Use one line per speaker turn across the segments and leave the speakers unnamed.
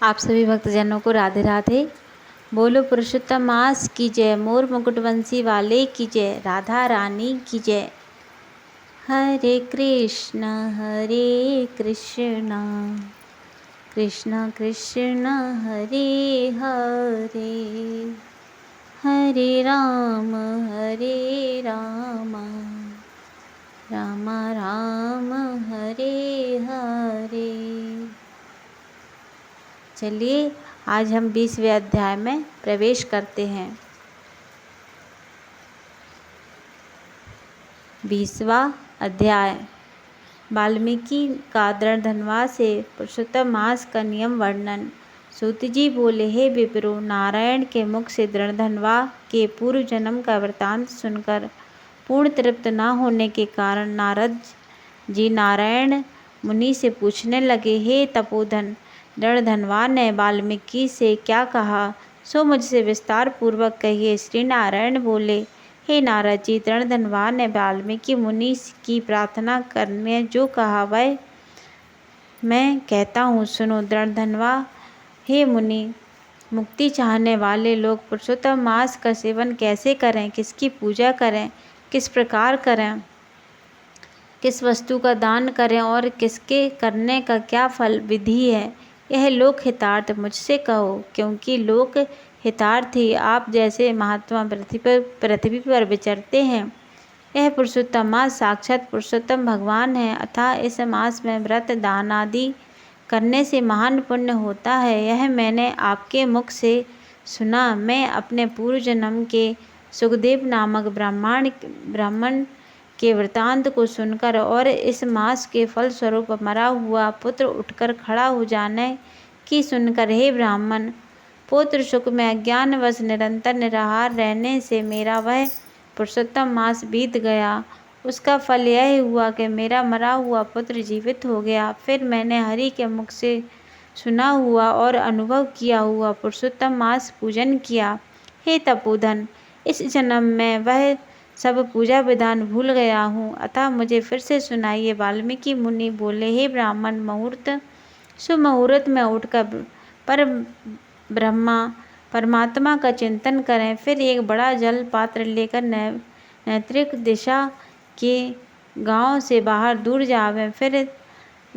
आप सभी भक्तजनों को राधे राधे। बोलो पुरुषोत्तम मास की जय, मोर मुकुटवंशी वाले की जय, राधा रानी की जय। हरे कृष्ण कृष्ण कृष्ण हरे हरे, हरे राम राम राम हरे हरे। चलिए आज हम 20वें अध्याय में प्रवेश करते हैं। 20वां अध्याय वाल्मीकि का दृढ़धनवा से पुरुषोत्तम मास का नियम वर्णन। सूत जी बोले, हे विप्रो, नारायण के मुख से दृढ़धनवा के पूर्व जन्म का वृतांत सुनकर पूर्ण तृप्त न होने के कारण नारद जी नारायण मुनि से पूछने लगे, हे तपोधन, दृढ़धनवा ने वाल्मीकि से क्या कहा, सो मुझसे विस्तार पूर्वक कहिए। श्री नारायण बोले, हे नारद जी, दृढ़धनवा ने वाल्मीकि मुनि की प्रार्थना करने जो कहा वह मैं कहता हूँ, सुनो। दृढ़धनवा, हे मुनि, मुक्ति चाहने वाले लोग पुरुषोत्तम मास का सेवन कैसे करें, किसकी पूजा करें, किस प्रकार करें, किस वस्तु का दान करें और किसके करने का क्या फल विधि है, यह लोक हितार्थ मुझसे कहो, क्योंकि लोक हितार्थी आप जैसे महात्मा पृथ्वी पर विचरते हैं। यह पुरुषोत्तम मास साक्षात पुरुषोत्तम भगवान है, अतः इस मास में व्रत दान आदि करने से महान पुण्य होता है। यह मैंने आपके मुख से सुना। मैं अपने पूर्व जन्म के सुखदेव नामक ब्राह्मण के वृतांत को सुनकर और इस मास के फल स्वरूप मरा हुआ पुत्र उठकर खड़ा हो जाने की सुनकर, हे ब्राह्मण, पुत्र सुख में अज्ञानवश निरंतर निराहार रहने से मेरा वह पुरुषोत्तम मास बीत गया। उसका फल यह हुआ कि मेरा मरा हुआ पुत्र जीवित हो गया। फिर मैंने हरि के मुख से सुना हुआ और अनुभव किया हुआ पुरुषोत्तम मास पूजन किया। हे तपोधन, इस जन्म में वह सब पूजा विधान भूल गया हूँ, अतः मुझे फिर से सुनाइए। वाल्मीकि मुनि बोले, हे ब्राह्मण, सुमुहूर्त में उठकर परमात्मा का चिंतन करें। फिर एक बड़ा जल पात्र लेकर नैत्रिक दिशा के गांव से बाहर दूर जावें। फिर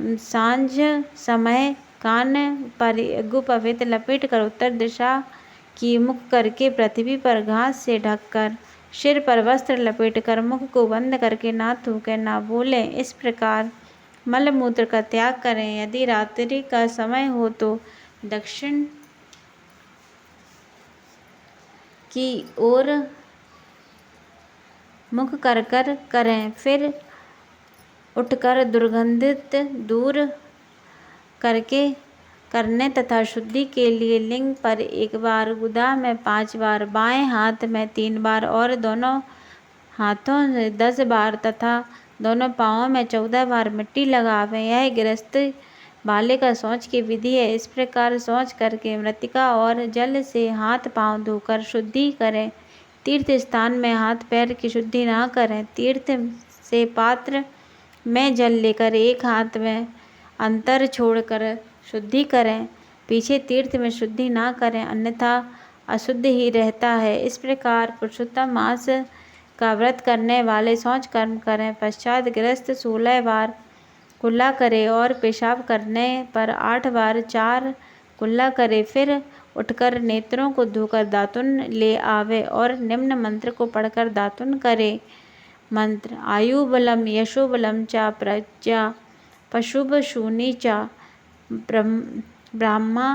सांझ समय कान पर यज्ञोपवीत लपेट कर उत्तर दिशा की मुख करके पृथ्वी पर घास से ढककर सिर पर वस्त्र लपेटकर मुख को बंद करके ना थूके ना बोले, इस प्रकार मल मूत्र का त्याग करें। यदि रात्रि का समय हो तो दक्षिण की ओर मुख कर करें। फिर उठकर दुर्गंधित दूर करने तथा शुद्धि के लिए लिंग पर 1 बार, गुदा में 5 बार, बाएं हाथ में 3 बार और दोनों हाथों से 10 बार तथा दोनों पाँवों में 14 बार मिट्टी लगावें। यह गृहस्थ बाले का शौच की विधि है। इस प्रकार शौच करके मृतिका और जल से हाथ पांव धोकर शुद्धि करें। तीर्थ स्थान में हाथ पैर की शुद्धि ना करें। तीर्थ से पात्र में जल लेकर एक हाथ में अंतर छोड़कर शुद्धि करें। पीछे तीर्थ में शुद्धि ना करें, अन्यथा अशुद्ध ही रहता है। इस प्रकार पुरुषोत्तम मास का व्रत करने वाले शौच कर्म करें। पश्चात गृहस्थ 16 बार कुल्ला करे और पेशाब करने पर 8 बार 4 कुल्ला करे। फिर उठकर नेत्रों को धोकर दातुन ले आवे और निम्न मंत्र को पढ़कर दातुन करे। मंत्र: आयु बलम यशो बलम च प्रज्ञा पशुभ शूनि च ब्रह्मा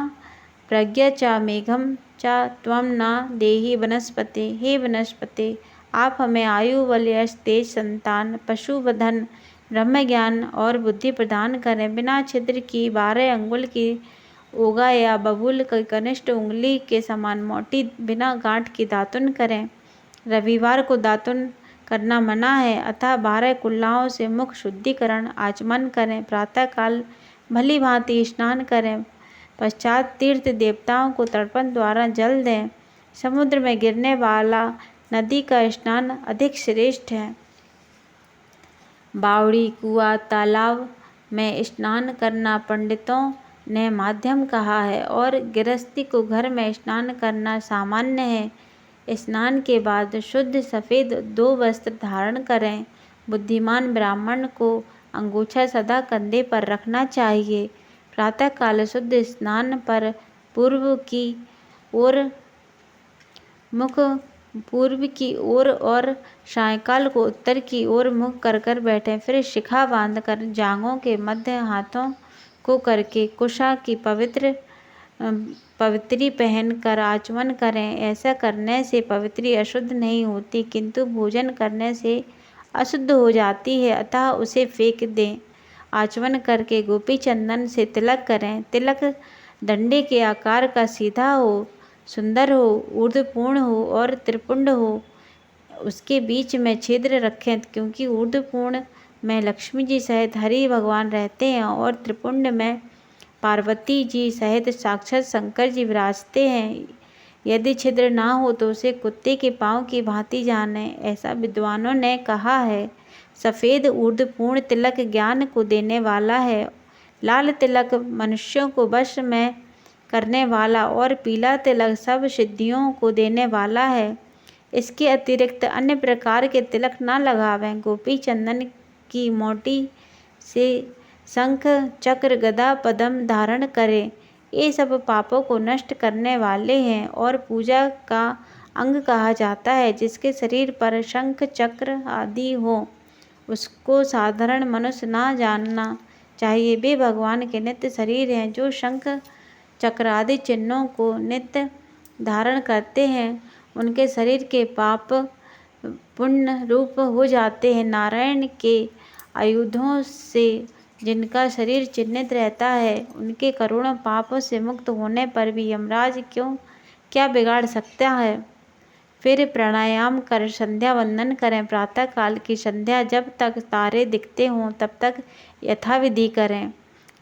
प्रज्ञा च मेघम च त्वं न देहि वनस्पते। हे वनस्पते, आप हमें आयु बल यश तेज संतान पशु धन ब्रह्म ज्ञान और बुद्धि प्रदान करें। बिना छिद्र की 12 अंगुल की ओगा या बबूल की कनिष्ठ उंगली के समान मोटी बिना गांठ की दातुन करें। रविवार को दातुन करना मना है, अतः 12 कुल्लाओं से मुख शुद्धिकरण आचमन करें। प्रातःकाल भली भांति स्नान करें। पश्चात तीर्थ देवताओं को तर्पण द्वारा जल दें। समुद्र में गिरने वाला नदी का स्नान अधिक श्रेष्ठ है। बावड़ी, कुआं, तालाब में स्नान करना पंडितों ने माध्यम कहा है और गृहस्थी को घर में स्नान करना सामान्य है। स्नान के बाद शुद्ध सफ़ेद 2 वस्त्र धारण करें। बुद्धिमान ब्राह्मण को अंगूछा सदा कंधे पर रखना चाहिए। प्रातःकाल शुद्ध स्नान पर पूर्व की ओर और सायंकाल को उत्तर की ओर मुख कर बैठें। फिर शिखा बांधकर जांघों के मध्य हाथों को करके कुशा की पवित्री पहनकर आचमन करें। ऐसा करने से पवित्री अशुद्ध नहीं होती, किंतु भोजन करने से अशुद्ध हो जाती है, अतः उसे फेंक दें। आचमन करके गोपी चंदन से तिलक करें। तिलक डंडे के आकार का सीधा हो, सुंदर हो, ऊर्ध्वपूर्ण हो और त्रिपुंड हो। उसके बीच में छिद्र रखें, क्योंकि ऊर्ध्वपूर्ण में लक्ष्मी जी सहित हरि भगवान रहते हैं और त्रिपुंड में पार्वती जी सहित साक्षात शंकर जी विराजते हैं। यदि छिद्र ना हो तो उसे कुत्ते के पाँव की भांति जाने, ऐसा विद्वानों ने कहा है। सफ़ेद ऊर्ध्वपूर्ण तिलक ज्ञान को देने वाला है, लाल तिलक मनुष्यों को वश में करने वाला और पीला तिलक सब सिद्धियों को देने वाला है। इसके अतिरिक्त अन्य प्रकार के तिलक न लगावें। गोपी चंदन की मोटी से शंख चक्र गदा पद्म धारण करें। ये सब पापों को नष्ट करने वाले हैं और पूजा का अंग कहा जाता है। जिसके शरीर पर शंख चक्र आदि हो, उसको साधारण मनुष्य ना जानना चाहिए। वे भगवान के नित्य शरीर हैं। जो शंख चक्र आदि चिन्हों को नित्य धारण करते हैं, उनके शरीर के पाप पुण्य रूप हो जाते हैं। नारायण के आयुधों से जिनका शरीर चिन्हित रहता है, उनके करोड़ों पापों से मुक्त होने पर भी यमराज क्या बिगाड़ सकता है। फिर प्राणायाम कर संध्या वंदन करें। प्रातःकाल की संध्या जब तक तारे दिखते हों तब तक यथाविधि करें।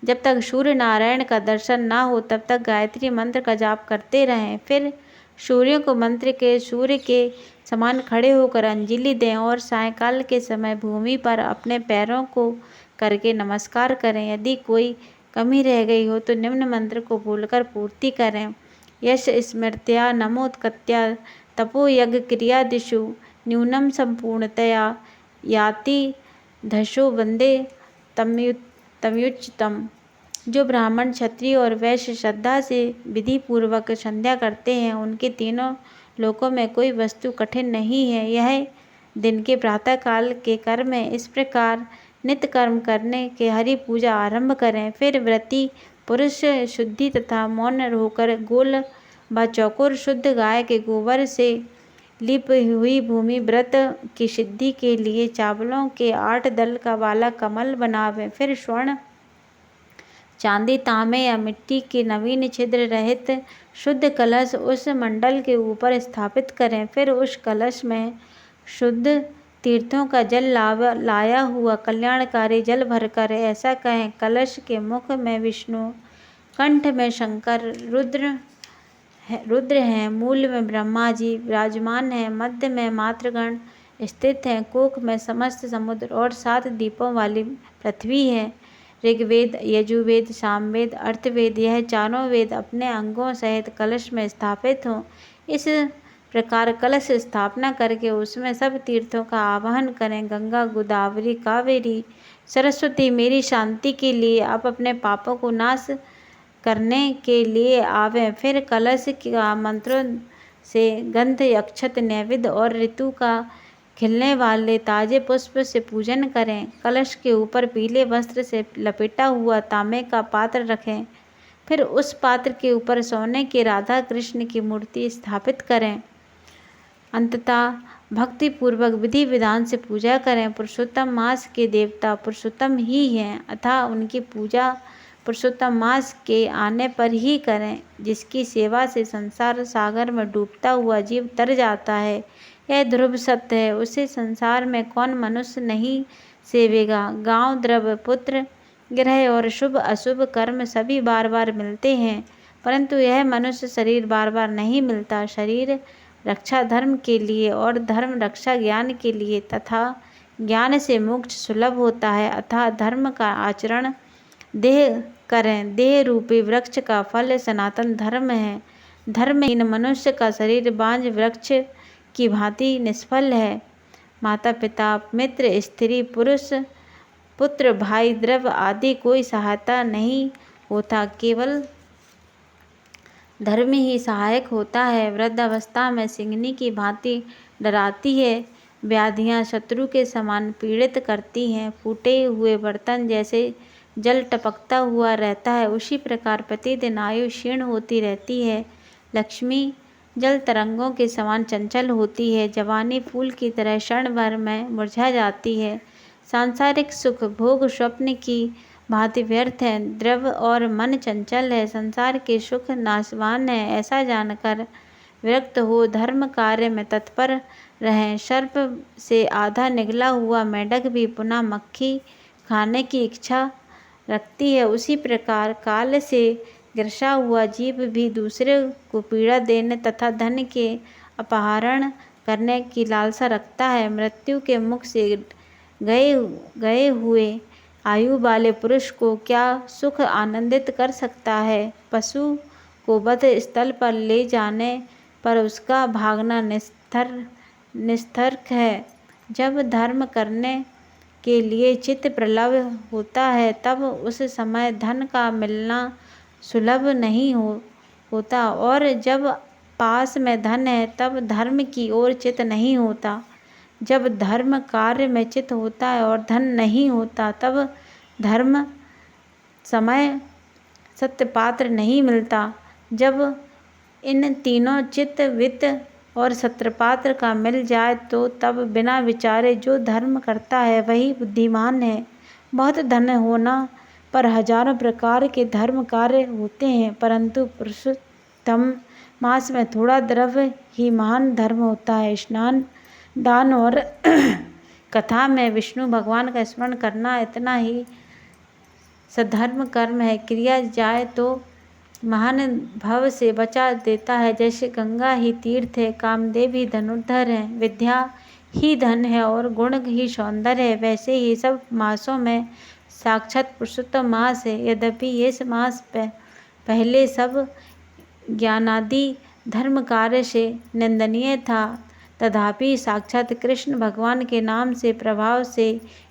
जब तक सूर्य नारायण का दर्शन ना हो तब तक गायत्री मंत्र का जाप करते रहें। फिर सूर्य को मंत्र के सूर्य के समान खड़े होकर अंजलि दें और सायंकाल के समय भूमि पर अपने पैरों को करके नमस्कार करें। यदि कोई कमी रह गई हो तो निम्न मंत्र को बोलकर पूर्ति करें। यश स्मृत्या नमोत्कत्या तपो यज्ञ क्रियादिषु न्यूनम संपूर्णतया याति धशो वंदे तमयुच्यतम। जो ब्राह्मण क्षत्रिय और वैश्य श्रद्धा से विधि पूर्वक संध्या करते हैं, उनके तीनों लोकों में कोई वस्तु कठिन नहीं है। यह दिन के प्रातःकाल के कर्म है। इस प्रकार नित्य कर्म करने के हरि पूजा आरंभ करें। फिर व्रती पुरुष शुद्धि तथा मौन होकर गोल व चौकोर शुद्ध गाय के गोबर से लिप हुई भूमि व्रत की सिद्धि के लिए चावलों के 8 दल का वाला कमल बनावें। फिर स्वर्ण, चांदी, तांबे या मिट्टी के नवीन छिद्र रहित शुद्ध कलश उस मंडल के ऊपर स्थापित करें। फिर उस कलश में शुद्ध तीर्थों का जल लाया हुआ कल्याणकारी जल भरकर ऐसा कहें: कलश के मुख में विष्णु, कंठ में शंकर, रुद्र हैं, मूल में ब्रह्मा जी विराजमान हैं, मध्य में मातृगण स्थित हैं, कोख में समस्त समुद्र और 7 दीपों वाली पृथ्वी है। ऋग्वेद, यजुर्वेद, सामवेद, अर्थवेद यह चारों वेद अपने अंगों सहित कलश में स्थापित हों। इस प्रकार कलश स्थापना करके उसमें सब तीर्थों का आवाहन करें। गंगा, गोदावरी, कावेरी, सरस्वती मेरी शांति के लिए आप अपने पापों को नाश करने के लिए आवें। फिर कलश का मंत्रों से गंध, अक्षत, नैवेद्य और ऋतु का खिलने वाले ताजे पुष्प से पूजन करें। कलश के ऊपर पीले वस्त्र से लपेटा हुआ तांबे का पात्र रखें। फिर उस पात्र के ऊपर सोने के राधा कृष्ण की मूर्ति स्थापित करें। अंततः भक्ति पूर्वक विधि विधान से पूजा करें। पुरुषोत्तम मास के देवता पुरुषोत्तम ही हैं, अतः उनकी पूजा पुरुषोत्तम मास के आने पर ही करें। जिसकी सेवा से संसार सागर में डूबता हुआ जीव तर जाता है, यह ध्रुव सत्य है। उसे संसार में कौन मनुष्य नहीं सेवेगा। गांव, द्रव्य, पुत्र, गृह और शुभ अशुभ कर्म सभी बार बार मिलते हैं, परंतु यह मनुष्य शरीर बार बार नहीं मिलता। शरीर रक्षा धर्म के लिए और धर्म रक्षा ज्ञान के लिए तथा ज्ञान से मोक्ष सुलभ होता है। अतः धर्म का आचरण देह करें। देह रूपी वृक्ष का फल सनातन धर्म है। धर्महीन मनुष्य का शरीर बांझ वृक्ष की भांति निष्फल है। माता पिता, मित्र, स्त्री, पुरुष, पुत्र, भाई, द्रव्य आदि कोई सहायता नहीं होता, केवल धर्म ही सहायक होता है। वृद्धावस्था में सिंहनी की भांति डराती है। व्याधियाँ शत्रु के समान पीड़ित करती हैं। फूटे हुए बर्तन जैसे जल टपकता हुआ रहता है, उसी प्रकार प्रतिदिन आयु क्षीण होती रहती है। लक्ष्मी जल तरंगों के समान चंचल होती है। जवानी फूल की तरह क्षण भर में मुरझा जाती है। सांसारिक सुख भोग स्वप्न की भांति व्यर्थ है। द्रव्य और मन चंचल है। संसार के सुख नाशवान है। ऐसा जानकर विरक्त हो धर्म कार्य में तत्पर रहें। सर्प से आधा निगला हुआ मेंढक भी पुनः मक्खी खाने की इच्छा रखती है, उसी प्रकार काल से ग्रसा हुआ जीव भी दूसरे को पीड़ा देने तथा धन के अपहरण करने की लालसा रखता है। मृत्यु के मुख से गए हुए आयु वाले पुरुष को क्या सुख आनंदित कर सकता है। पशु को वध स्थल पर ले जाने पर उसका भागना निस्तर्क है। जब धर्म करने के लिए चित्त प्रलव होता है, तब उस समय धन का मिलना सुलभ नहीं होता, और जब पास में धन है तब धर्म की ओर चित्त नहीं होता। जब धर्म कार्य में चित्त होता है और धन नहीं होता, तब धर्म समय सत्य पात्र नहीं मिलता। जब इन तीनों चित्त, वित्त और सत्रपात्र का मिल जाए तो तब बिना विचारे जो धर्म करता है वही बुद्धिमान है। बहुत धन होना पर हजारों प्रकार के धर्म कार्य होते हैं, परंतु पुरुषोत्तम मास में थोड़ा द्रव्य ही महान धर्म होता है। स्नान, दान और कथा में विष्णु भगवान का स्मरण करना इतना ही सद्धर्म कर्म है। क्रिया जाए तो महान भव से बचा देता है। जैसे गंगा ही तीर्थ है, कामदेव ही धनुर्धर है, विद्या ही धन है और गुण ही सौंदर्य है, वैसे ही सब मासों में साक्षात पुरुषोत्तम मास है। यद्यपि इस मास पहले सब ज्ञानादि धर्म कार्य से निंदनीय था, तथापि साक्षात कृष्ण भगवान के नाम से प्रभाव से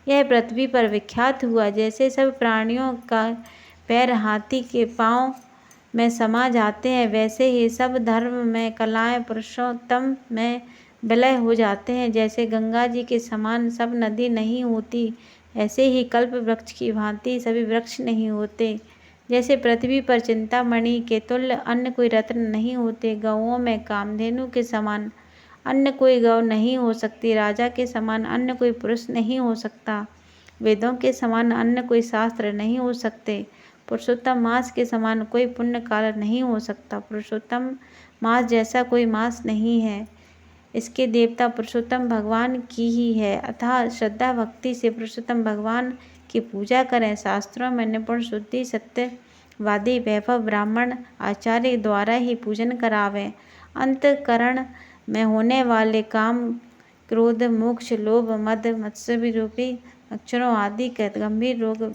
यह पृथ्वी पर विख्यात हुआ। जैसे सब प्राणियों का पैर हाथी के पाँव में समा जाते हैं, वैसे ही सब धर्म में कलाएं पुरुषोत्तम में विलय हो जाते हैं। जैसे गंगा जी के समान सब नदी नहीं होती, ऐसे ही कल्प वृक्ष की भांति सभी वृक्ष नहीं होते। जैसे पृथ्वी पर चिंतामणि के तुल्य अन्य कोई रत्न नहीं होते, गौओं में कामधेनु के समान अन्य कोई गौ नहीं हो सकती, राजा के समान अन्य कोई पुरुष नहीं हो सकता, वेदों के समान अन्य कोई शास्त्र नहीं हो सकते, पुरुषोत्तम मास के समान कोई पुण्य कार्य नहीं हो सकता। पुरुषोत्तम मास जैसा कोई मास नहीं है। इसके देवता पुरुषोत्तम भगवान की ही है। अतः श्रद्धा भक्ति से पुरुषोत्तम भगवान की पूजा करें। शास्त्रों में निपुण शुद्धि सत्यवादी वैभव ब्राह्मण आचार्य द्वारा ही पूजन करावें। अंतकरण में होने वाले काम, क्रोध, मोक्ष, लोभ, मद, मत्सर्य रूपी अक्षरों आदि के गंभीर रोग